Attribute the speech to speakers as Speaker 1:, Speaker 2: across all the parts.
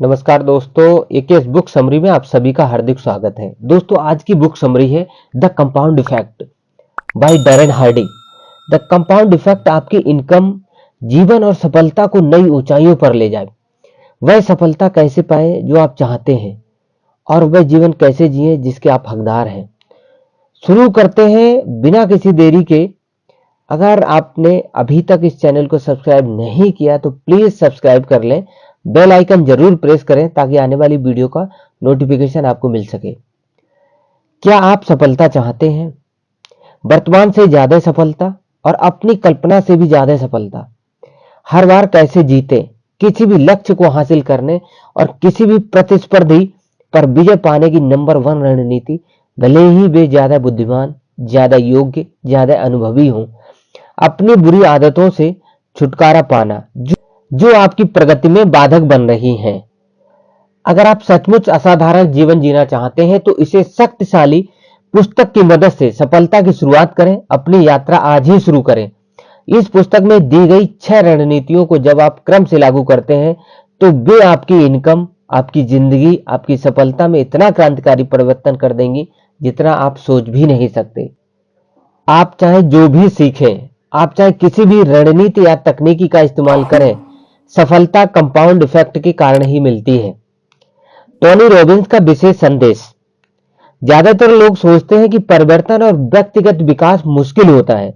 Speaker 1: नमस्कार दोस्तों, AKS book summary में आप सभी का हार्दिक स्वागत है। दोस्तों, आज की बुक समरी है the compound effect by Darren Hardy. The compound effect आपकी इनकम, जीवन और सफलता को नई ऊंचाइयों पर ले जाए। वह सफलता कैसे पाए जो आप चाहते हैं और वह जीवन कैसे जिए जिसके आप हकदार हैं। शुरू करते हैं बिना किसी देरी के। अगर आपने अभी तक इस चैनल को सब्सक्राइब नहीं किया तो प्लीज सब्सक्राइब कर लें, बेल आइकन जरूर प्रेस करें ताकि आने वाली वीडियो का नोटिफिकेशन आपको मिल सके। क्या आप सफलता चाहते हैं? वर्तमान से ज्यादा सफलता और अपनी कल्पना से भी ज्यादा सफलता। हर बार कैसे जीते, किसी भी लक्ष्य को हासिल करने और किसी भी प्रतिस्पर्धी पर विजय पाने की नंबर 1 रणनीति, भले ही वे ज्यादा बुद्धिमान, ज्यादा योग्य, ज्यादा अनुभवी हों। अपनी बुरी आदतों से छुटकारा पाना जो आपकी प्रगति में बाधक बन रही हैं। अगर आप सचमुच असाधारण जीवन जीना चाहते हैं तो इसे शक्तिशाली पुस्तक की मदद से सफलता की शुरुआत करें। अपनी यात्रा आज ही शुरू करें। इस पुस्तक में दी गई 6 रणनीतियों को जब आप क्रम से लागू करते हैं तो वे आपकी इनकम, आपकी जिंदगी, आपकी सफलता में इतना क्रांतिकारी परिवर्तन कर देंगी जितना आप सोच भी नहीं सकते। आप चाहे जो भी सीखें, आप चाहे किसी भी रणनीति या तकनीकी का इस्तेमाल करें, सफलता कंपाउंड इफेक्ट के कारण ही मिलती है। टोनी रॉबिन्स का विशेष संदेश। ज्यादातर लोग सोचते हैं कि परिवर्तन और व्यक्तिगत विकास मुश्किल होता है।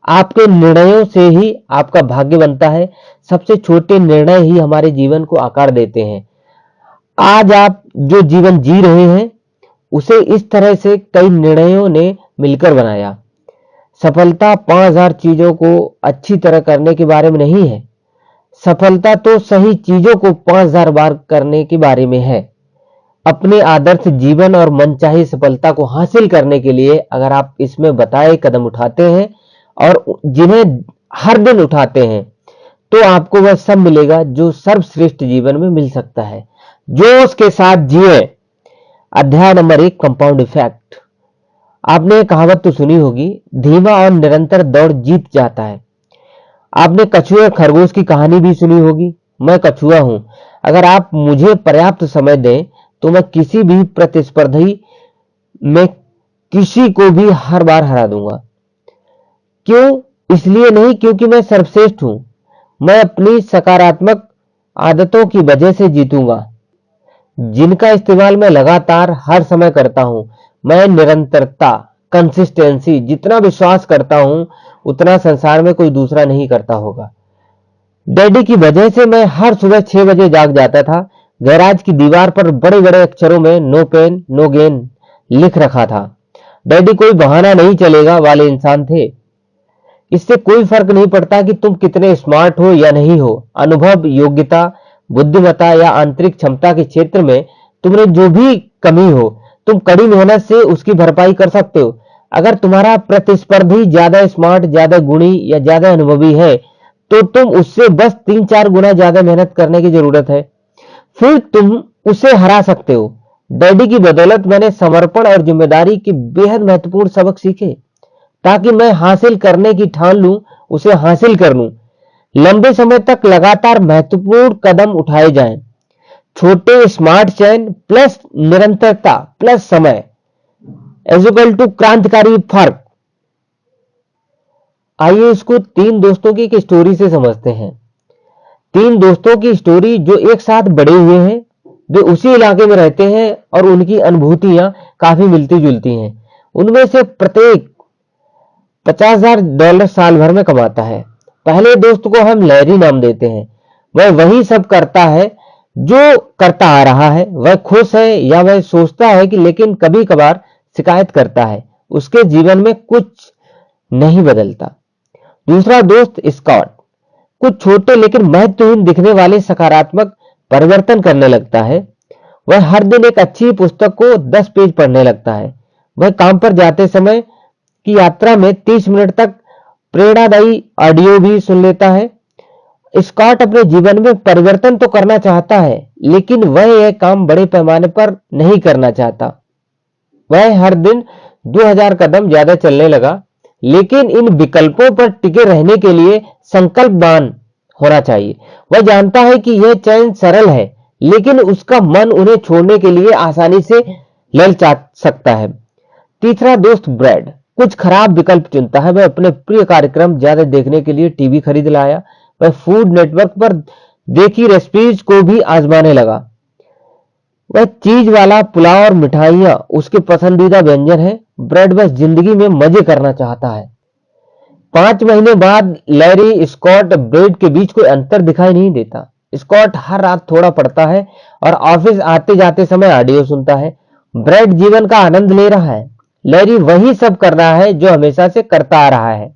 Speaker 1: आपके निर्णयों से ही आपका भाग्य बनता है। सबसे छोटे निर्णय ही हमारे जीवन को आकार देते हैं। आज आप जो जीवन जी रहे हैं उसे इस तरह से कई निर्णयों ने मिलकर बनाया। सफलता 5000 चीजों को अच्छी तरह करने के बारे में नहीं है। सफलता तो सही चीजों को 5000 बार करने के बारे में है। अपने आदर्श जीवन और मनचाही सफलता को हासिल करने के लिए अगर आप इसमें बताए कदम उठाते हैं और जिन्हें हर दिन उठाते हैं तो आपको वह सब मिलेगा जो सर्वश्रेष्ठ जीवन में मिल सकता है। जोश के साथ जिए। अध्याय नंबर 1, कंपाउंड इफेक्ट। आपने कहावत तो सुनी होगी, धीमा और निरंतर दौड़ जीत जाता है। आपने कछुए और खरगोश की कहानी भी सुनी होगी। मैं कछुआ हूं। अगर आप मुझे पर्याप्त समय दें तो मैं किसी भी प्रतिस्पर्धी में किसी को भी हर बार हरा दूंगा। क्यों? इसलिए नहीं क्योंकि मैं सर्वश्रेष्ठ हूं। मैं अपनी सकारात्मक आदतों की वजह से जीतूंगा, जिनका इस्तेमाल मैं लगातार हर समय करता हूं। मैं निरंतरता, कंसिस्टेंसी, जितना विश्वास करता हूं उतना संसार में कोई दूसरा नहीं करता होगा। डैडी की वजह से मैं हर सुबह 6 बजे जाग जाता था। गैराज की दीवार पर बड़े बड़े अक्षरों में नो पेन नो गेन लिख रखा था। डैडी कोई बहाना नहीं चलेगा वाले इंसान थे। इससे कोई फर्क नहीं पड़ता कि तुम कितने स्मार्ट हो या नहीं हो। अनुभव, योग्यता, बुद्धिमत्ता या आंतरिक क्षमता के क्षेत्र में तुम्हें जो भी कमी हो, तुम कड़ी मेहनत से उसकी भरपाई कर सकते हो। अगर तुम्हारा प्रतिस्पर्धी ज्यादा स्मार्ट, ज्यादा गुणी या ज्यादा अनुभवी है तो तुम उससे बस 3-4 गुना ज्यादा मेहनत करने की जरूरत है, फिर तुम उसे हरा सकते हो। डैडी की बदौलत मैंने समर्पण और जिम्मेदारी के बेहद महत्वपूर्ण सबक सीखे ताकि मैं हासिल करने की ठान लूं, उसे हासिल कर लूं। लंबे समय तक लगातार महत्वपूर्ण कदम उठाए जाएं। छोटे स्मार्ट चयन प्लस निरंतरता प्लस समय = क्रांतिकारी फर्क। आइए इसको 3 दोस्तों की एक स्टोरी से समझते हैं। 3 दोस्तों की स्टोरी जो एक साथ बड़े हुए हैं, वे उसी इलाके में रहते हैं और उनकी अनुभूतियां काफी मिलती जुलती हैं। उनमें से प्रत्येक $50,000 साल भर में कमाता है। पहले दोस्त को हम लैरी नाम देते हैं। वह वही सब करता है जो करता आ रहा है। वह खुश है या वह सोचता है कि, लेकिन कभी कभार शिकायत करता है। उसके जीवन में कुछ नहीं बदलता। दूसरा दोस्त स्कॉट कुछ छोटे लेकिन महत्वहीन दिखने वाले सकारात्मक परिवर्तन करने लगता है। वह हर दिन एक अच्छी पुस्तक को 10 पेज पढ़ने लगता है। वह काम पर जाते समय की यात्रा में 30 मिनट तक प्रेरणादायी ऑडियो भी सुन लेता है। स्कॉट अपने जीवन में परिवर्तन तो करना चाहता है, लेकिन वह यह काम बड़े पैमाने पर नहीं करना चाहता। वह हर दिन 2000 कदम ज्यादा चलने लगा, लेकिन इन विकल्पों पर टिके रहने के लिए संकल्पवान होना चाहिए। वह जानता है कि यह चयन सरल है, लेकिन उसका मन उन्हें छोड़ने के लिए आसानी से ललचा सकता है। तीसरा दोस्त ब्रैड कुछ खराब विकल्प चुनता है। वह अपने प्रिय कार्यक्रम ज्यादा देखने के लिए टीवी खरीद लाया। वह फूड नेटवर्क पर देखी रेसिपीज को भी आजमाने लगा। वह चीज वाला पुलाव और मिठाइयां उसके पसंदीदा व्यंजन है। ब्रैड बस जिंदगी में मजे करना चाहता है। 5 महीने बाद लैरी, स्कॉट, ब्रैड के बीच कोई अंतर दिखाई नहीं देता। स्कॉट हर रात थोड़ा पढ़ता है और ऑफिस आते जाते समय ऑडियो सुनता है। ब्रैड जीवन का आनंद ले रहा है। लैरी वही सब कर रहा है जो हमेशा से करता आ रहा है।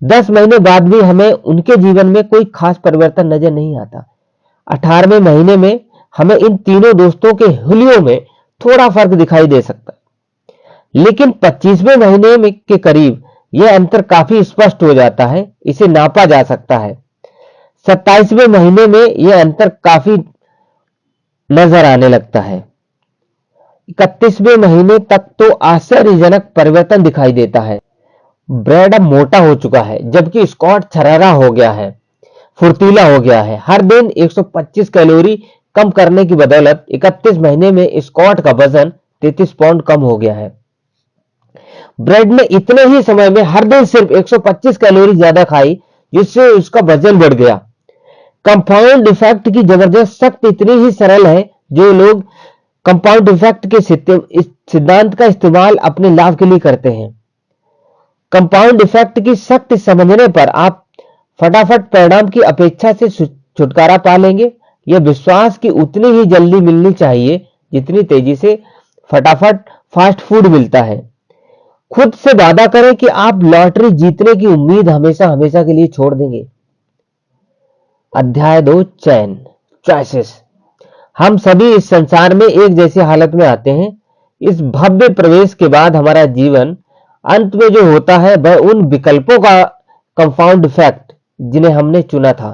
Speaker 1: 10 महीने बाद भी हमें उनके जीवन में कोई खास परिवर्तन नजर नहीं आता। 18वें महीने में हमें इन तीनों दोस्तों के हुलियों में थोड़ा फर्क दिखाई दे सकता है, लेकिन 25वें महीने में के करीब यह अंतर काफी स्पष्ट हो जाता है। इसे नापा जा सकता है। 27वें महीने में यह अंतर काफी नजर आने लगता है। 31वें महीने तक तो आश्चर्यजनक परिवर्तन दिखाई देता है। ब्रैड अब मोटा हो चुका है, जबकि स्कॉट छरहरा हो गया है, फुर्तीला हो गया है। हर दिन 125 कैलोरी कम करने की बदौलत 31 महीने में स्कॉट का वजन 33 पाउंड कम हो गया है। ब्रैड ने इतने ही समय में हर दिन सिर्फ 125 कैलोरी ज्यादा खाई, जिससे उसका वजन बढ़ गया। कंपाउंड इफेक्ट की जबरदस्त शक्ति इतनी ही सरल है जो लोग कंपाउंड इफेक्ट के सिद्धांत का इस्तेमाल अपने लाभ के लिए करते हैं। कंपाउंड इफेक्ट की शक्ति समझने पर आप फटाफट परिणाम की अपेक्षा से छुटकारा पा लेंगे। यह विश्वास की उतनी ही जल्दी मिलनी चाहिए जितनी तेजी से फटाफट फास्ट फूड मिलता है। खुद से वादा करें कि आप लॉटरी जीतने की उम्मीद हमेशा हमेशा के लिए छोड़ देंगे। अध्याय 2 चैन चॉइसेस। हम सभी इस संसार में एक जैसी हालत में आते हैं। इस भव्य प्रवेश के बाद हमारा जीवन अंत में जो होता है वह उन विकल्पों का कंपाउंड इफेक्ट जिन्हें हमने चुना था।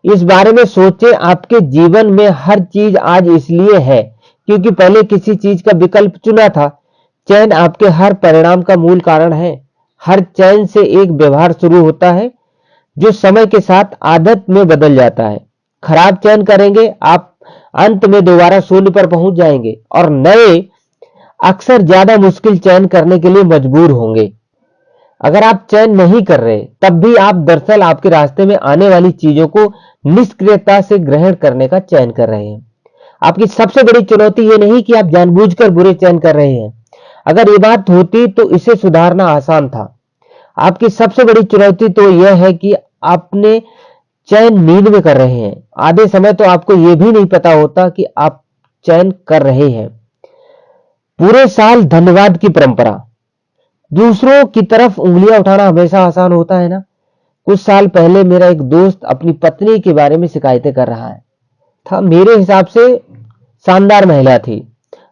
Speaker 1: इस बारे में सोचें, आपके जीवन में हर चीज आज इसलिए है क्योंकि पहले किसी चीज का विकल्प चुना था। चयन आपके हर परिणाम का मूल कारण है। हर चयन से एक व्यवहार शुरू होता है जो समय के साथ आदत में बदल जाता है। खराब चयन करेंगे, आप अंत में दोबारा शून्य पर पहुंच जाएंगे और नए अक्सर ज्यादा मुश्किल चयन करने के लिए मजबूर होंगे। अगर आप चयन नहीं कर रहे, तब भी आप दरअसल आपके रास्ते में आने वाली चीजों को निष्क्रियता से ग्रहण करने का चयन कर रहे हैं। आपकी सबसे बड़ी चुनौती यह नहीं कि आप जानबूझकर बुरे चयन कर रहे हैं। अगर ये बात होती तो इसे सुधारना आसान था। आपकी सबसे बड़ी चुनौती तो यह है कि आपने चयन नींद में कर रहे हैं। आधे समय तो आपको यह भी नहीं पता होता कि आप चयन कर रहे हैं। पूरे साल धन्यवाद की परंपरा। दूसरों की तरफ उंगलियां उठाना हमेशा आसान होता है ना। कुछ साल पहले मेरा एक दोस्त अपनी पत्नी के बारे में शिकायतें कर रहा था। मेरे हिसाब से शानदार महिला थी।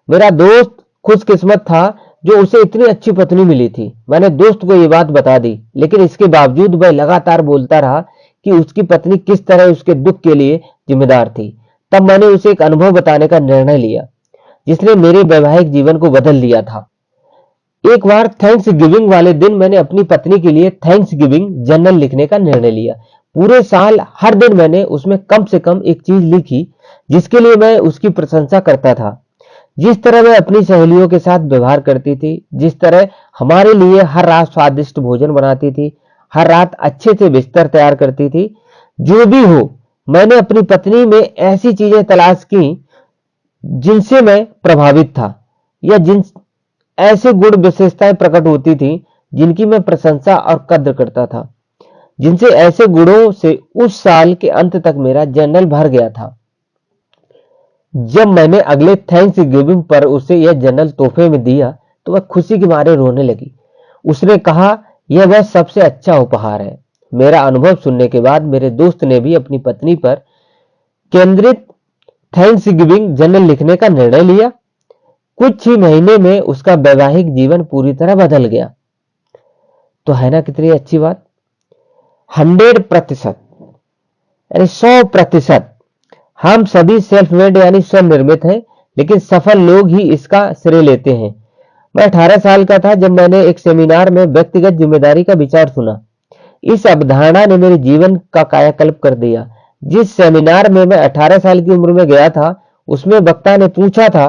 Speaker 1: मेरा दोस्त खुशकिस्मत था जो उसे इतनी अच्छी पत्नी मिली थी। मैंने दोस्त को यह बात बता दी, लेकिन इसके बावजूद वह लगातार बोलता रहा कि उसकी पत्नी किस तरह उसके दुख के लिए जिम्मेदार थी। तब मैंने उसे एक अनुभव बताने का निर्णय लिया जिसने मेरे वैवाहिक जीवन को बदल दिया था। एक बार थैंक्स गिविंग वाले दिन मैंने अपनी पत्नी के लिए थैंक्स गिविंग जर्नल लिखने का निर्णय लिया। पूरे साल हर दिन मैंने उसमें कम से कम एक चीज लिखी जिसके लिए मैं उसकी प्रशंसा करता था। जिस तरह वह अपनी सहेलियों के साथ व्यवहार करती थी, जिस तरह हमारे लिए हर रात स्वादिष्ट भोजन बनाती थी, हर रात अच्छे से बिस्तर तैयार करती थी। जो भी हो, मैंने अपनी पत्नी में ऐसी चीजें तलाश की जिनसे मैं प्रभावित था, या जिन ऐसे गुण विशेषताएं प्रकट होती थी जिनकी मैं प्रशंसा और कद्र करता था। जिनसे ऐसे गुणों से उस साल के अंत तक मेरा जर्नल भर गया था। जब मैंने अगले थैंक्स गिविंग पर उसे यह जर्नल तोहफे में दिया तो वह खुशी के मारे रोने लगी। उसने कहा, यह वह सबसे अच्छा उपहार है। मेरा अनुभव सुनने के बाद मेरे दोस्त ने भी अपनी पत्नी पर केंद्रित थैंक्स गिविंग जर्नल लिखने का निर्णय लिया। कुछ ही महीने में उसका वैवाहिक जीवन पूरी तरह बदल गया। तो है ना कितनी अच्छी बात। 100% यानी 100%। हम सभी सेल्फ मेड यानी स्वनिर्मित हैं, लेकिन सफल लोग ही इसका श्रेय लेते हैं। मैं 18 साल का था जब मैंने एक सेमिनार में व्यक्तिगत जिम्मेदारी का विचार सुना। इस अवधारणा ने मेरे जीवन का कायाकल्प कर दिया। जिस सेमिनार में मैं 18 साल की उम्र में गया था, उसमें वक्ता ने पूछा था,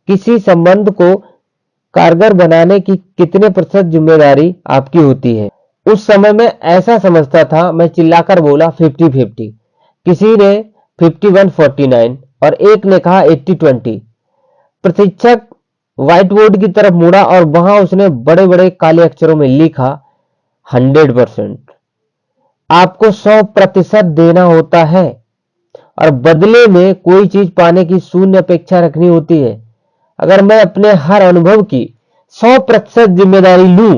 Speaker 1: किसी संबंध को कारगर बनाने की कितने प्रतिशत जिम्मेदारी आपकी होती है? उस समय मैं ऐसा समझता था, मैं चिल्लाकर बोला 50-50। किसी ने 51-49 और एक ने कहा 80-20। प्रशिक्षक व्हाइट बोर्ड की तरफ मुड़ा और वहां उसने बड़े बड़े काले अक्षरों में लिखा 100%। आपको 100% देना होता है और बदले में कोई चीज पाने की शून्य अपेक्षा रखनी होती है। अगर मैं अपने हर अनुभव की 100% जिम्मेदारी लूं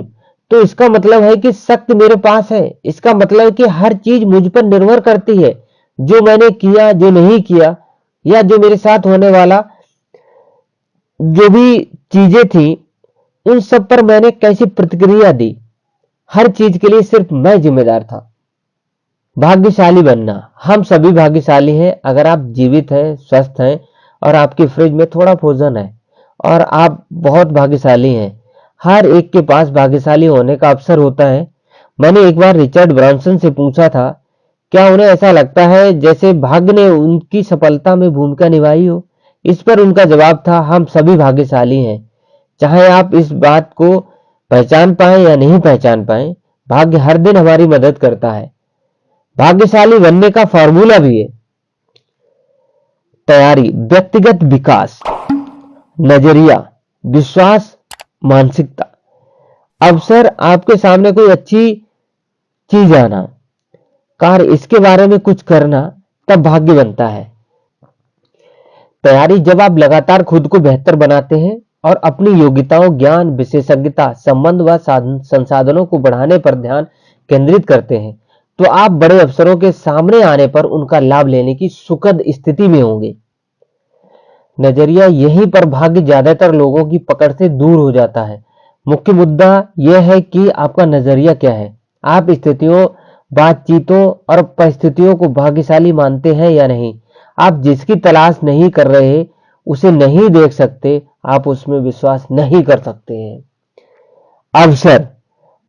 Speaker 1: तो इसका मतलब है कि शक्ति मेरे पास है। इसका मतलब है कि हर चीज मुझ पर निर्भर करती है। जो मैंने किया, जो नहीं किया, या जो मेरे साथ होने वाला जो भी चीजें थी, उन सब पर मैंने कैसी प्रतिक्रिया दी, हर चीज के लिए सिर्फ मैं जिम्मेदार था। भाग्यशाली बनना। हम सभी भाग्यशाली हैं अगर आप जीवित हैं, स्वस्थ हैं और आपकी फ्रिज में थोड़ा भोजन है, और आप बहुत भाग्यशाली हैं। हर एक के पास भाग्यशाली होने का अवसर होता है। मैंने एक बार रिचर्ड ब्रांसन से पूछा था, क्या उन्हें ऐसा लगता है जैसे भाग्य ने उनकी सफलता में भूमिका निभाई हो? इस पर उनका जवाब था, हम सभी भाग्यशाली हैं। चाहे आप इस बात को पहचान पाए या नहीं पहचान पाए, भाग्य हर दिन हमारी मदद करता है। भाग्यशाली बनने का फॉर्मूला भी है। तैयारी, व्यक्तिगत विकास, नजरिया, विश्वास, मानसिकता। अवसर, आपके सामने कोई अच्छी चीज आना, कार्य, इसके बारे में कुछ करना, तब भाग्य बनता है। तैयारी, जब आप लगातार खुद को बेहतर बनाते हैं और अपनी योग्यताओं, ज्ञान, विशेषज्ञता, संबंध व संसाधनों को बढ़ाने पर ध्यान केंद्रित करते हैं, तो आप बड़े अवसरों के सामने आने पर उनका लाभ लेने की सुखद स्थिति में होंगे। नजरिया, यहीं पर भाग्य ज्यादातर लोगों की पकड़ से दूर हो जाता है। मुख्य मुद्दा यह है कि आपका नजरिया क्या है। आप स्थितियों, बातचीतों और परिस्थितियों को भाग्यशाली मानते हैं या नहीं? आप जिसकी तलाश नहीं कर रहे, उसे नहीं देख सकते, आप उसमें विश्वास नहीं कर सकते हैं। अवसर,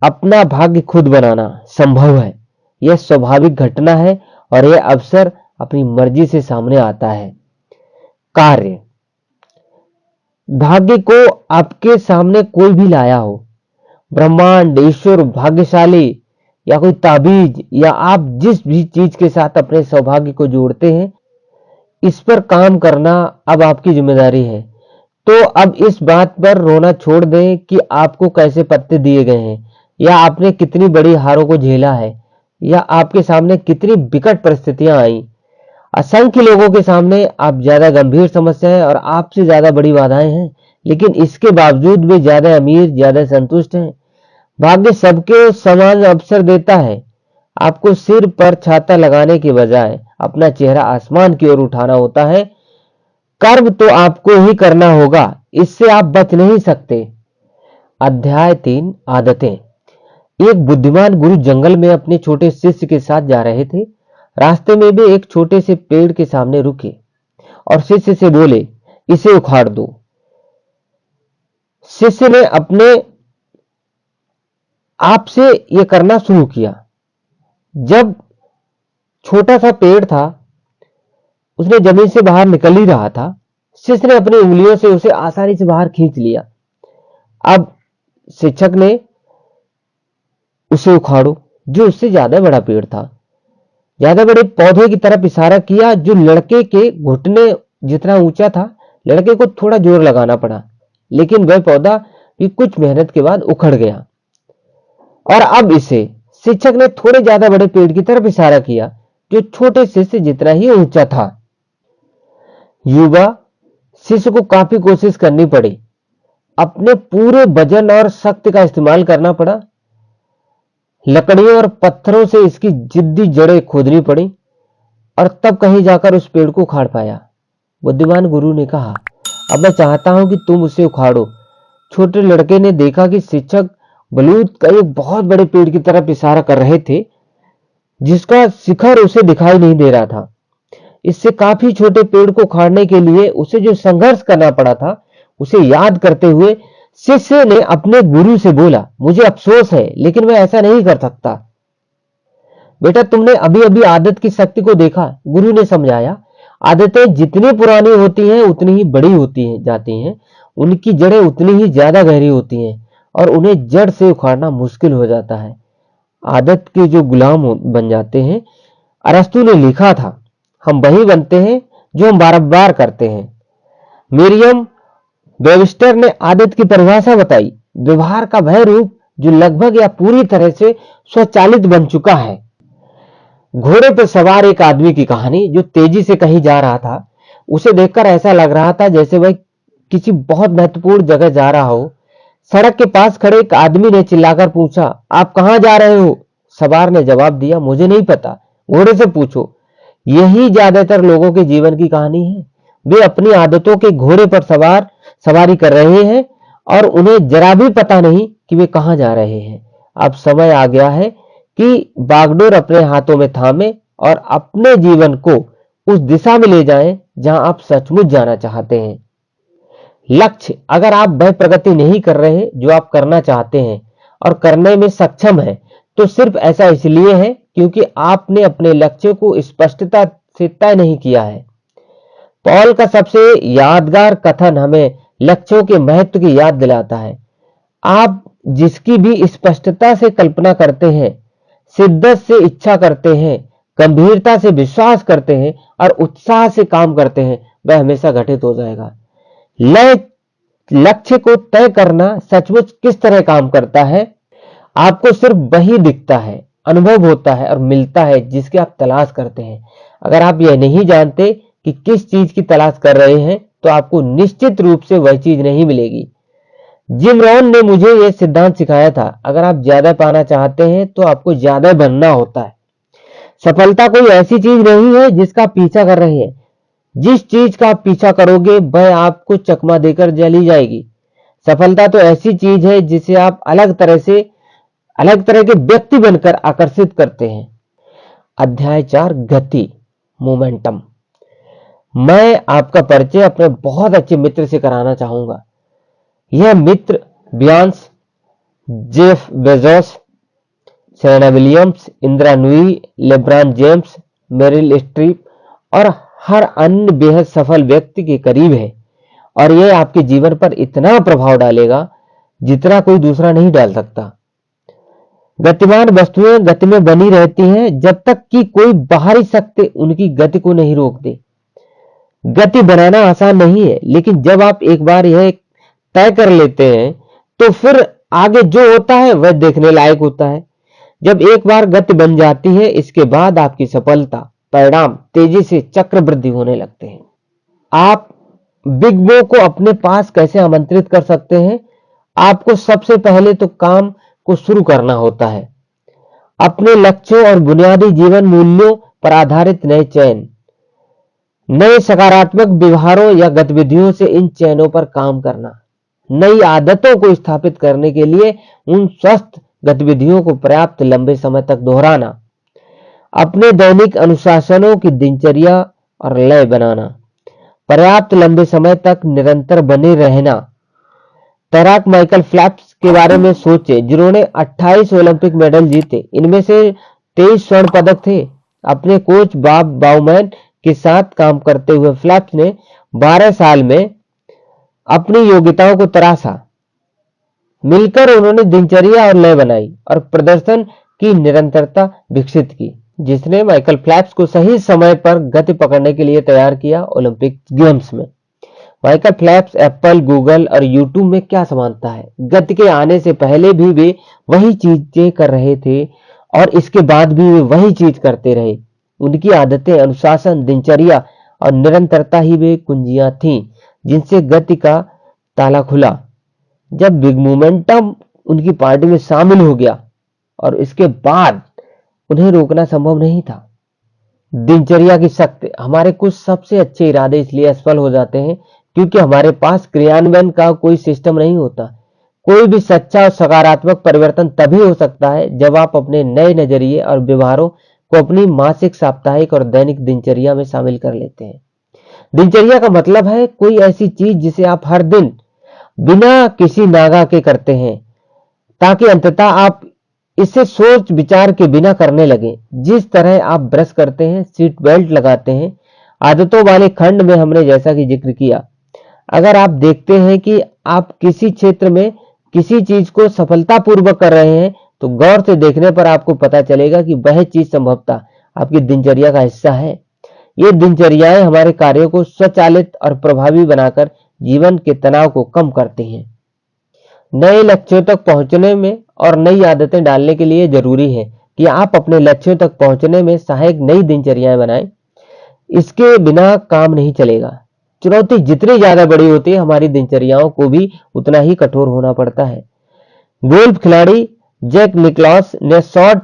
Speaker 1: अपना भाग्य खुद बनाना संभव है। यह स्वाभाविक घटना है और यह अवसर अपनी मर्जी से सामने आता है। कार्य, भाग्य को आपके सामने कोई भी लाया हो, ब्रह्मांड, ईश्वर, भाग्यशाली या कोई ताबीज, या आप जिस भी चीज के साथ अपने सौभाग्य को जोड़ते हैं, इस पर काम करना अब आपकी जिम्मेदारी है। तो अब इस बात पर रोना छोड़ दें कि आपको कैसे पत्ते दिए गए हैं, या आपने कितनी बड़ी हारों को झेला है, या आपके सामने कितनी विकट परिस्थितियां आई। असंख्य लोगों के सामने आप ज्यादा गंभीर समस्याएं और आपसे ज्यादा बड़ी बाधाएं हैं, लेकिन इसके बावजूद वे ज्यादा अमीर, ज्यादा संतुष्ट हैं। भाग्य सबके समान अवसर देता है। आपको सिर पर छाता लगाने के बजाय अपना चेहरा आसमान की ओर उठाना होता है। कर्म तो आपको ही करना होगा, इससे आप बच नहीं सकते। अध्याय 3, आदतें। एक बुद्धिमान गुरु जंगल में अपने छोटे शिष्य के साथ जा रहे थे। रास्ते में वे एक छोटे से पेड़ के सामने रुके और शिष्य से बोले, इसे उखाड़ दो। शिष्य ने अपने आप से यह करना शुरू किया। जब छोटा सा पेड़ था, उसने जमीन से बाहर निकल ही रहा था, शिष्य ने अपनी उंगलियों से उसे आसानी से बाहर खींच लिया। अब शिक्षक ने उसे उखाड़ो, जो उससे ज्यादा बड़ा पेड़ था, ज्यादा बड़े पौधे की तरफ इशारा किया जो लड़के के घुटने जितना ऊंचा था। लड़के को थोड़ा जोर लगाना पड़ा, लेकिन वह पौधा भी कुछ मेहनत के बाद उखड़ गया। और अब इसे शिक्षक ने थोड़े ज्यादा बड़े पेड़ की तरफ इशारा किया जो छोटे शिष्य जितना ही ऊंचा था। युवा शिष्य को काफी कोशिश करनी पड़ी, अपने पूरे वजन और शक्ति का इस्तेमाल करना पड़ा। लकड़ियों और पत्थरों से इसकी जिद्दी जड़ें खोदनी पड़ी और तब कहीं जाकर उस पेड़ को उखाड़ पाया। बुद्धिमान गुरु ने कहा, अब मैं चाहता हूं कि तुम उसे उखाड़ो। छोटे लड़के ने देखा कि शिक्षक बलूत का एक बहुत बड़े पेड़ की तरफ इशारा कर रहे थे, जिसका शिखर उसे दिखाई नहीं दे रहा था। इससे काफी छोटे पेड़ को उखाड़ने के लिए उसे जो संघर्ष करना पड़ा था, उसे याद करते हुए शिष्य ने अपने गुरु से बोला, मुझे अफसोस है, लेकिन मैं ऐसा नहीं कर सकता। बेटा तुमने अभी अभी आदत की शक्ति को देखा। गुरु ने समझाया, आदतें जितनी पुरानी होती हैं उतनी ही बड़ी होती हैं जाती हैं, उनकी जड़ें उतनी ही ज्यादा गहरी होती हैं और उन्हें जड़ से उखाड़ना मुश्किल हो जाता है। आदत के जो बन जाते हैं, अरस्तु ने लिखा था, हम वही बनते हैं जो हम बार बार करते हैं। मिरियम वेबस्टर ने आदत की परिभाषा बताई, व्यवहार का वह रूप जो लगभग या पूरी तरह से स्वचालित बन चुका है। घोड़े पर सवार एक आदमी की कहानी, जो तेजी से कहीं जा रहा था। उसे देखकर ऐसा लग रहा था जैसे वह किसी बहुत महत्वपूर्ण जगह जा रहा हो। सड़क के पास खड़े एक आदमी ने चिल्लाकर पूछा, आप कहां जा रहे हो? सवार ने जवाब दिया, मुझे नहीं पता, घोड़े से पूछो। यही ज्यादातर लोगों के जीवन की कहानी है। वे अपनी आदतों के घोड़े पर सवारी कर रहे हैं और उन्हें जरा भी पता नहीं कि वे कहां जा रहे हैं। अब समय आ गया है कि बागडोर अपने हाथों में थामे और अपने जीवन को उस दिशा में ले जाएं जहां आप सचमुच जाना चाहते हैं। लक्ष्य, अगर आप वह प्रगति नहीं कर रहे जो आप करना चाहते हैं और करने में सक्षम हैं, तो सिर्फ ऐसा इसलिए है क्योंकि आपने अपने लक्ष्य को स्पष्टता से तय नहीं किया है। पॉल का सबसे यादगार कथन हमें लक्ष्यों के महत्व की याद दिलाता है। आप जिसकी भी स्पष्टता से कल्पना करते हैं, शिद्दत से इच्छा करते हैं, गंभीरता से विश्वास करते हैं और उत्साह से काम करते हैं, वह हमेशा घटित हो जाएगा। लक्ष्य को तय करना सचमुच किस तरह काम करता है, आपको सिर्फ वही दिखता है, अनुभव होता है और मिलता है जिसकी आप तलाश करते हैं। अगर आप यह नहीं जानते कि किस चीज की तलाश कर रहे हैं, तो आपको निश्चित रूप से वह चीज नहीं मिलेगी। जिम रॉन ने मुझे यह सिद्धांत सिखाया था, अगर आप ज्यादा पाना चाहते हैं तो आपको ज्यादा बनना होता है। सफलता कोई ऐसी चीज नहीं है जिसका पीछा कर रहे हैं। जिस चीज का आप पीछा करोगे वह आपको चकमा देकर चली जाएगी। सफलता तो ऐसी चीज है जिसे आप अलग तरह के व्यक्ति बनकर आकर्षित करते हैं। अध्याय 4, गति, मोमेंटम। मैं आपका परिचय अपने बहुत अच्छे मित्र से कराना चाहूंगा। यह मित्र Beyonce, Jeff Bezos, Serena Williams, Indira Nooyi, LeBron James, Meryl Streep और हर अन्य बेहद सफल व्यक्ति के करीब है और यह आपके जीवन पर इतना प्रभाव डालेगा जितना कोई दूसरा नहीं डाल सकता। गतिमान वस्तुएं गति में बनी रहती हैं जब तक कि कोई बाहरी शक्ति उनकी गति को नहीं रोक दे। गति बनाना आसान नहीं है, लेकिन जब आप एक बार यह तय कर लेते हैं तो फिर आगे जो होता है वह देखने लायक होता है। जब एक बार गति बन जाती है, इसके बाद आपकी सफलता परिणाम तेजी से चक्रवृद्धि होने लगते हैं। आप बिग बो को अपने पास कैसे आमंत्रित कर सकते हैं? आपको सबसे पहले तो काम को शुरू करना होता है। अपने लक्ष्यों और बुनियादी जीवन मूल्यों पर आधारित नए चयन, नए सकारात्मक व्यवहारों या गतिविधियों से इन चयनों पर काम करना, नई आदतों को स्थापित करने के लिए उन स्वस्थ गतिविधियों को पर्याप्त लंबे समय तक दोहराना, अपने दैनिक अनुशासनों की दिनचर्या और लय बनाना, पर्याप्त लंबे समय तक निरंतर बने रहना। तैराक माइकल फेल्प्स के बारे में सोचें, जिन्होंने 28 ओलंपिक मेडल जीते, इनमें से 23 स्वर्ण पदक थे। अपने कोच बॉब बाउमैन के साथ काम करते हुए फेल्प्स ने 12 साल में अपनी योग्यताओं को तराशा। मिलकर उन्होंने दिनचर्या और लय बनाई और प्रदर्शन की निरंतरता विकसित की, जिसने माइकल फेल्प्स को सही समय पर गति पकड़ने के लिए तैयार किया। ओलंपिक गेम्स में माइकल फेल्प्स, एप्पल, गूगल और यूट्यूब में क्या समानता है? गति के आने से पहले भी वे वही चीजें कर रहे थे और इसके बाद भी वे वही चीज करते रहे। उनकी आदतें, अनुशासन, दिनचर्या और निरंतरता ही वे कुंजियां थीं जिनसे गति का ताला खुला। जब बिग मोमेंटम उनकी पार्टी में शामिल हो गया और इसके बाद उन्हें रोकना संभव नहीं था। दिनचर्या की शक्ति। हमारे कुछ सबसे अच्छे इरादे इसलिए असफल हो जाते हैं क्योंकि हमारे पास क्रियान्वयन का कोई सिस्टम नहीं होता। कोई भी सच्चा और सकारात्मक परिवर्तन तभी हो सकता है जब आप अपने नए नजरिए और व्यवहारों को अपनी मासिक, साप्ताहिक और दैनिक दिनचर्या में शामिल कर लेते हैं। दिनचर्या का मतलब है कोई ऐसी चीज जिसे आप हर दिन बिना किसी नागा के करते हैं, ताकि अंततः आप इसे सोच विचार के बिना करने लगे। जिस तरह आप ब्रश करते हैं, सीट बेल्ट लगाते हैं, आदतों वाले खंड में हमने जैसा कि जिक्र किया, अगर आप देखते हैं कि आप किसी क्षेत्र में किसी चीज को सफलतापूर्वक कर रहे हैं, तो गौर से देखने पर आपको पता चलेगा कि वह चीज संभवतः आपकी दिनचर्या का हिस्सा है। ये दिनचर्याएं हमारे कार्यों को स्वचालित और प्रभावी बनाकर जीवन के तनाव को कम करती हैं। नए लक्ष्यों तक पहुंचने में और नई आदतें डालने के लिए जरूरी है कि आप अपने लक्ष्यों तक पहुंचने में सहायक नई दिनचर्याएं बनाएं। इसके बिना काम नहीं चलेगा। चुनौती जितनी ज्यादा बड़ी होती है, हमारी दिनचर्याओं को भी उतना ही कठोर होना पड़ता है। गोल्फ खिलाड़ी जैक निकलॉस ने शॉट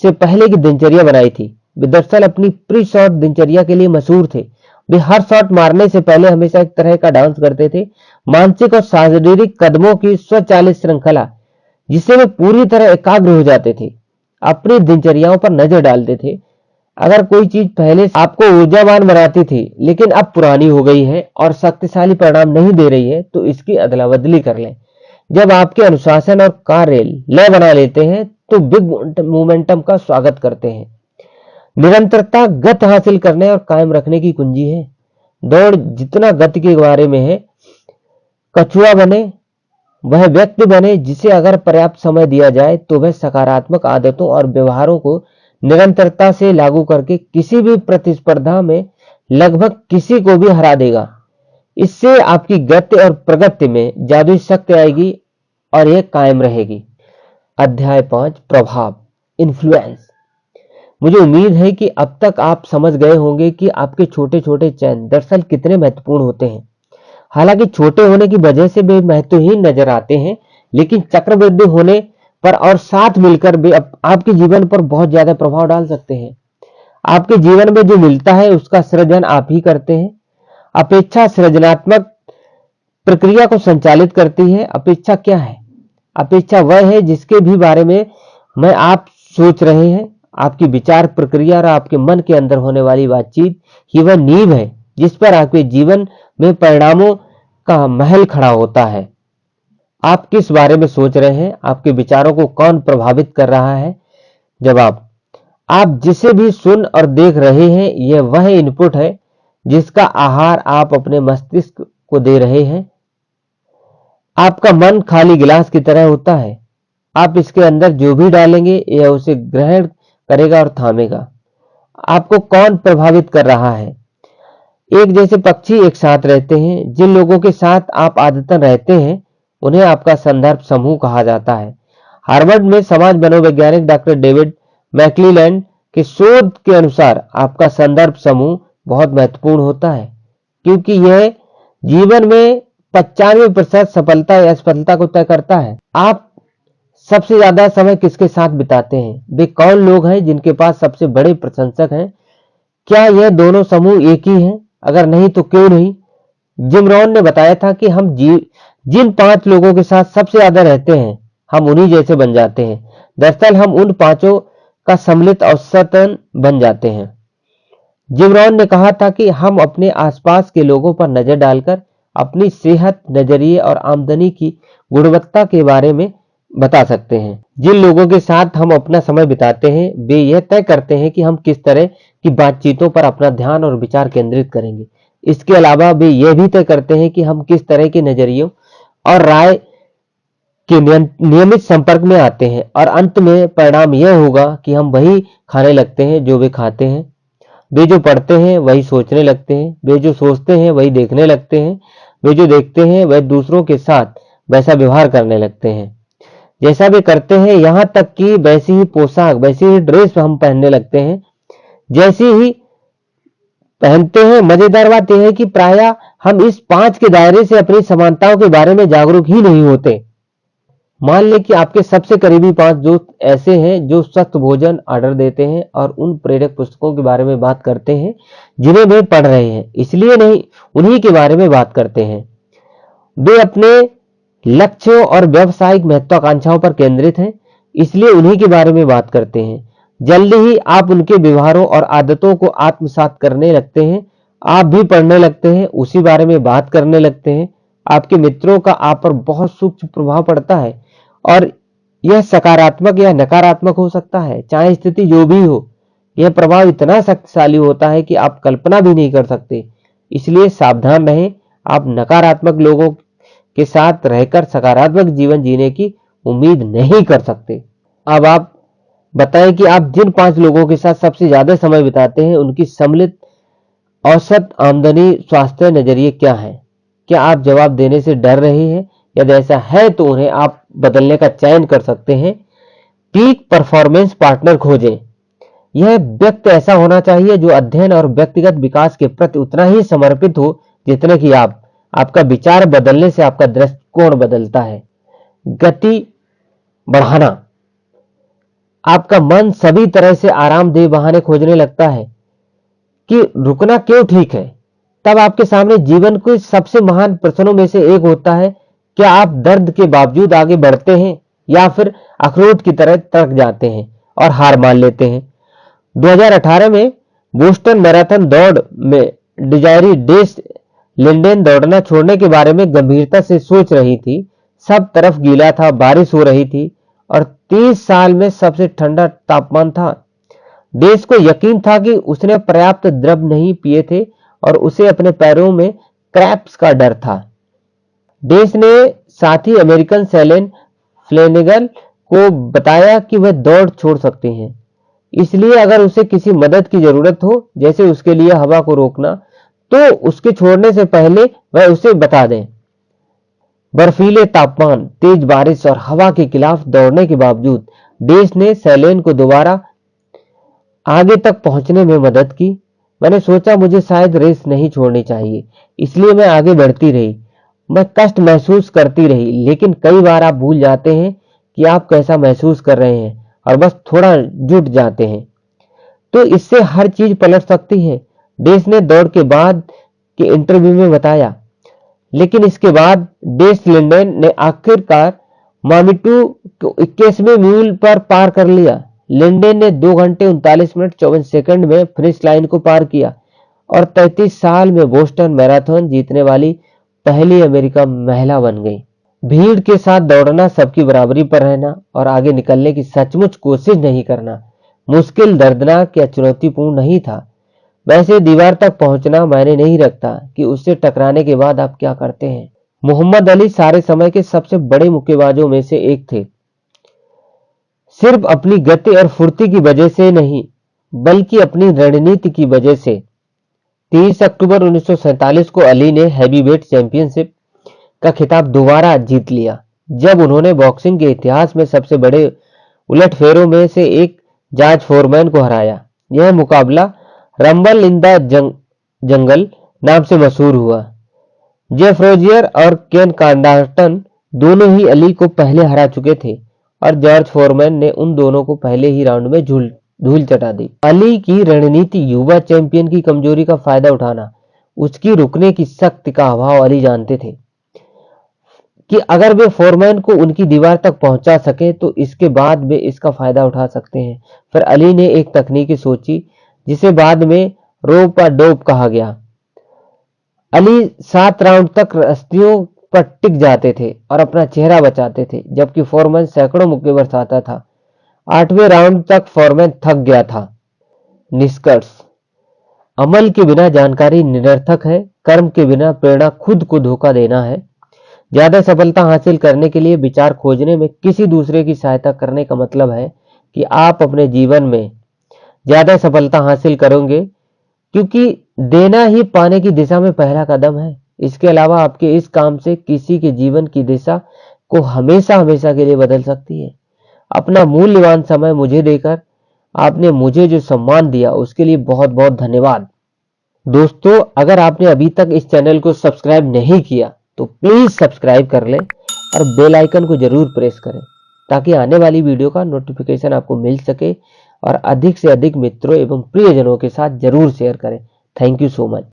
Speaker 1: से पहले की दिनचर्या बनाई थी। वे दरअसल अपनी प्री शॉट दिनचर्या के लिए मशहूर थे। वे हर शॉट मारने से पहले हमेशा एक तरह का डांस करते थे, मानसिक और शारीरिक कदमों की स्वचालित श्रृंखला, जिससे वे पूरी तरह एकाग्र हो जाते थे। अपनी दिनचर्याओं पर नजर डालते थे। अगर कोई चीज पहले आपको ऊर्जावान बनाती थी लेकिन अब पुरानी हो गई है और शक्तिशाली परिणाम नहीं दे रही है, तो इसकी अदला बदली कर लें। जब आपके अनुशासन और कार्य लय बना लेते हैं, तो बिग मोमेंटम का स्वागत करते हैं। निरंतरता गति हासिल करने और कायम रखने की कुंजी है। दौड़ जितना गति के बारे में है, कछुआ बने वह व्यक्ति बने जिसे अगर पर्याप्त समय दिया जाए तो वह सकारात्मक आदतों और व्यवहारों को निरंतरता से लागू करके किसी भी प्रतिस्पर्धा में लगभग किसी को भी हरा देगा। इससे आपकी गति और प्रगति में जादुई शक्ति आएगी और यह कायम रहेगी। अध्याय 5, प्रभाव, इन्फ्लुएंस। मुझे उम्मीद है कि अब तक आप समझ गए होंगे कि आपके छोटे छोटे चयन दरअसल कितने महत्वपूर्ण होते हैं। हालांकि छोटे होने की वजह से वे महत्वहीन नजर आते हैं, लेकिन चक्रवृद्धि होने पर और साथ मिलकर वे आपके जीवन पर बहुत ज्यादा प्रभाव डाल सकते हैं। आपके जीवन में जो मिलता है उसका सृजन आप ही करते हैं। अपेक्षा सृजनात्मक प्रक्रिया को संचालित करती है। अपेक्षा क्या है? अपेक्षा वह है जिसके भी बारे में आप सोच रहे हैं। आपकी विचार प्रक्रिया और आपके मन के अंदर होने वाली बातचीत ही वह नींव है जिस पर आपके जीवन में परिणामों का महल खड़ा होता है। आप किस बारे में सोच रहे हैं? आपके विचारों को कौन प्रभावित कर रहा है? जवाब, आप जिसे भी सुन और देख रहे हैं, यह वह इनपुट है जिसका आहार आप अपने मस्तिष्क को दे रहे हैं। आपका मन खाली गिलास की तरह होता है। आप इसके अंदर जो भी डालेंगे यह उसे ग्रहण करेगा और थामेगा। आपको कौन प्रभावित कर रहा है? एक जैसे पक्षी एक साथ रहते हैं। जिन लोगों के साथ आप आदतन रहते हैं उन्हें आपका संदर्भ समूह कहा जाता है। हार्वर्ड में समाज मनोवैज्ञानिक डॉक्टर डेविड मैकक्लेलैंड के शोध के अनुसार आपका संदर्भ समूह बहुत महत्वपूर्ण होता है, क्योंकि यह जीवन में 95% सफलता या असफलता को तय करता है। आप सबसे ज्यादा समय किसके साथ बिताते हैं? वे कौन लोग हैं जिनके पास सबसे बड़े प्रशंसक हैं? क्या यह दोनों समूह एक ही हैं? अगर नहीं तो क्यों नहीं? जिम रॉन ने बताया था कि हम जिन 5 लोगों के साथ सबसे ज्यादा रहते हैं, हम उन्हीं जैसे बन जाते हैं। दरअसल हम उन 5 का सम्मिलित औसतन बन जाते हैं। जिम रॉन ने कहा था कि हम अपने आसपास के लोगों पर नजर डालकर अपनी सेहत, नजरिए और आमदनी की गुणवत्ता के बारे में बता सकते हैं। जिन लोगों के साथ हम अपना समय बिताते हैं, वे यह तय करते हैं कि हम किस तरह की बातचीतों पर अपना ध्यान और विचार केंद्रित करेंगे। इसके अलावा वे यह भी तय करते हैं कि हम किस तरह के नजरियों और राय के नियमित संपर्क में आते हैं, और अंत में परिणाम यह होगा कि हम वही खाने लगते हैं जो वे खाते हैं। वे जो पढ़ते हैं वही सोचने लगते हैं। वे जो सोचते हैं वही देखने लगते हैं। वे जो देखते हैं वह दूसरों के साथ वैसा व्यवहार करने लगते हैं जैसा वे करते हैं। यहाँ तक कि वैसी ही पोशाक, वैसी ही ड्रेस हम पहनने लगते हैं जैसी ही पहनते हैं। मजेदार बात यह है कि प्रायः हम इस 5 के दायरे से अपनी समानताओं के बारे में जागरूक ही नहीं होते। मान लें कि आपके सबसे करीबी 5 दोस्त ऐसे हैं जो स्वस्थ भोजन ऑर्डर देते हैं और उन प्रेरक पुस्तकों के बारे में बात करते हैं जिन्हें वे पढ़ रहे हैं, इसलिए नहीं उन्हीं के बारे में बात करते हैं। वे अपने लक्ष्यों और व्यावसायिक महत्वाकांक्षाओं पर केंद्रित हैं, इसलिए उन्हीं के बारे में बात करते हैं। जल्दी ही आप उनके व्यवहारों और आदतों को आत्मसात करने लगते हैं। आप भी पढ़ने लगते हैं, उसी बारे में बात करने लगते हैं। आपके मित्रों का आप पर बहुत सूक्ष्म प्रभाव पड़ता है और यह सकारात्मक या नकारात्मक हो सकता है, चाहे स्थिति जो भी हो। यह प्रभाव इतना शक्तिशाली होता है कि आप कल्पना भी नहीं कर सकते। इसलिए सावधान रहें, आप नकारात्मक लोगों के साथ रहकर सकारात्मक जीवन जीने की उम्मीद नहीं कर सकते। अब आप बताएं कि आप जिन 5 लोगों के साथ सबसे ज्यादा समय बिताते हैं, उनकी सम्मिलित औसत आमदनी स्वास्थ्य नजरिए क्या है? क्या आप जवाब देने से डर रहे हैं? यदि ऐसा है तो उन्हें आप बदलने का चयन कर सकते हैं। पीक परफॉर्मेंस पार्टनर खोजें। यह व्यक्ति ऐसा होना चाहिए जो अध्ययन और व्यक्तिगत विकास के प्रति उतना ही समर्पित हो जितने कि आप। आपका विचार बदलने से आपका दृष्टिकोण बदलता है। गति बढ़ाना। आपका मन सभी तरह से आरामदेह बहाने खोजने लगता है कि रुकना क्यों ठीक है। तब आपके सामने जीवन के सबसे महान प्रश्नों में से एक होता है, क्या आप दर्द के बावजूद आगे बढ़ते हैं या फिर अखरोट की तरह तड़क जाते हैं और हार मान लेते हैं। 2018 में बोस्टन मैराथन दौड़ में डिजायरी डेस लिंडेन दौड़ना छोड़ने के बारे में गंभीरता से सोच रही थी। सब तरफ गीला था, बारिश हो रही थी और 30 साल में सबसे ठंडा तापमान था। देश को यकीन था कि उसने पर्याप्त द्रव नहीं पिए थे और उसे अपने पैरों में क्रैप्स का डर था। देश ने साथी अमेरिकन सेलेन फ्लेनेगल को बताया कि वह दौड़ छोड़ सकती हैं। इसलिए अगर उसे किसी मदद की जरूरत हो, जैसे उसके लिए हवा को रोकना, तो उसके छोड़ने से पहले वह उसे बता दें। बर्फीले तापमान, तेज बारिश और हवा के खिलाफ दौड़ने के बावजूद देश ने सेलेन को दोबारा आगे तक पहुंचने में मदद की। मैंने सोचा मुझे शायद रेस नहीं छोड़नी चाहिए, इसलिए मैं आगे बढ़ती रही। मैं कष्ट महसूस करती रही, लेकिन कई बार आप भूल जाते हैं कि आप कैसा महसूस कर रहे हैं और बस थोड़ा जुट जाते हैं, तो इससे हर चीज पलट सकती है। डेस ने दौड़ के बाद के इंटरव्यू में बताया। लेकिन इसके बाद डेस लिंडेन ने आखिरकार मामिटू को 21वें मील पर पार कर लिया। लिंडेन ने 2 घंटे 39 मिनट 54 सेकंड में फिनिश लाइन को पार किया और 33 साल में बोस्टन मैराथन जीतने वाली पहली अमेरिका महिला बन गई। भीड़ के साथ दौड़ना, सबकी बराबरी पर रहना और आगे निकलने की सचमुच कोशिश नहीं करना मुश्किल, दर्दनाक या चुनौतीपूर्ण नहीं था। वैसे दीवार तक पहुंचना मायने नहीं रखता कि उससे टकराने के बाद आप क्या करते हैं। मोहम्मद अली सारे समय के सबसे बड़े मुक्केबाजों में से एक थे। सिर्फ अपनी गति और फुर्ती की वजह से नहीं, बल्कि अपनी रणनीति की वजह से। 30 अक्टूबर 1947 को अली ने हैवीवेट चैंपियनशिप का खिताब दोबारा जीत लिया, जब उन्होंने बॉक्सिंग के इतिहास में सबसे बड़े उलटफेरों में से एक जॉर्ज फोरमैन को हराया। यह मुकाबला रंबल इन द जंगल नाम से मशहूर हुआ। जेफ रोजियर और केन कार्डर्टन दोनों ही अली को पहले हरा चुके थे और जॉर्ज फोरमैन ने उन दोनों को पहले ही राउंड में धूल चटा दी। अली की रणनीति युवा चैंपियन की कमजोरी का फायदा उठाना। उसकी रुकने की शक्ति का अभाव अली जानते थे कि अगर वे फोरमैन को उनकी दीवार तक पहुंचा सके तो इसके बाद वे इसका फायदा उठा सकते हैं। फिर अली ने एक तकनीक सोची जिसे बाद में रोप आ डोप कहा गया। अली 7 राउंड तक रस्सियों पर टिक जाते थे और अपना चेहरा बचाते थे, जबकि फोरमैन सैकड़ों मुक्के बरसाता था। 8वें राउंड तक फोरमैन थक गया था। निष्कर्ष: अमल के बिना जानकारी निरर्थक है, कर्म के बिना प्रेरणा खुद को धोखा देना है। ज्यादा सफलता हासिल करने के लिए विचार खोजने में किसी दूसरे की सहायता करने का मतलब है कि आप अपने जीवन में ज्यादा सफलता हासिल करोगे, क्योंकि देना ही पाने की दिशा में पहला कदम है। इसके अलावा आपके इस काम से किसी के जीवन की दिशा को हमेशा हमेशा के लिए बदल सकती है। अपना मूल्यवान समय मुझे देकर आपने मुझे जो सम्मान दिया उसके लिए बहुत बहुत धन्यवाद। दोस्तों, अगर आपने अभी तक इस चैनल को सब्सक्राइब नहीं किया तो प्लीज सब्सक्राइब कर लें और बेल आइकन को जरूर प्रेस करें, ताकि आने वाली वीडियो का नोटिफिकेशन आपको मिल सके और अधिक से अधिक मित्रों एवं प्रियजनों के साथ जरूर शेयर करें। Thank you so much.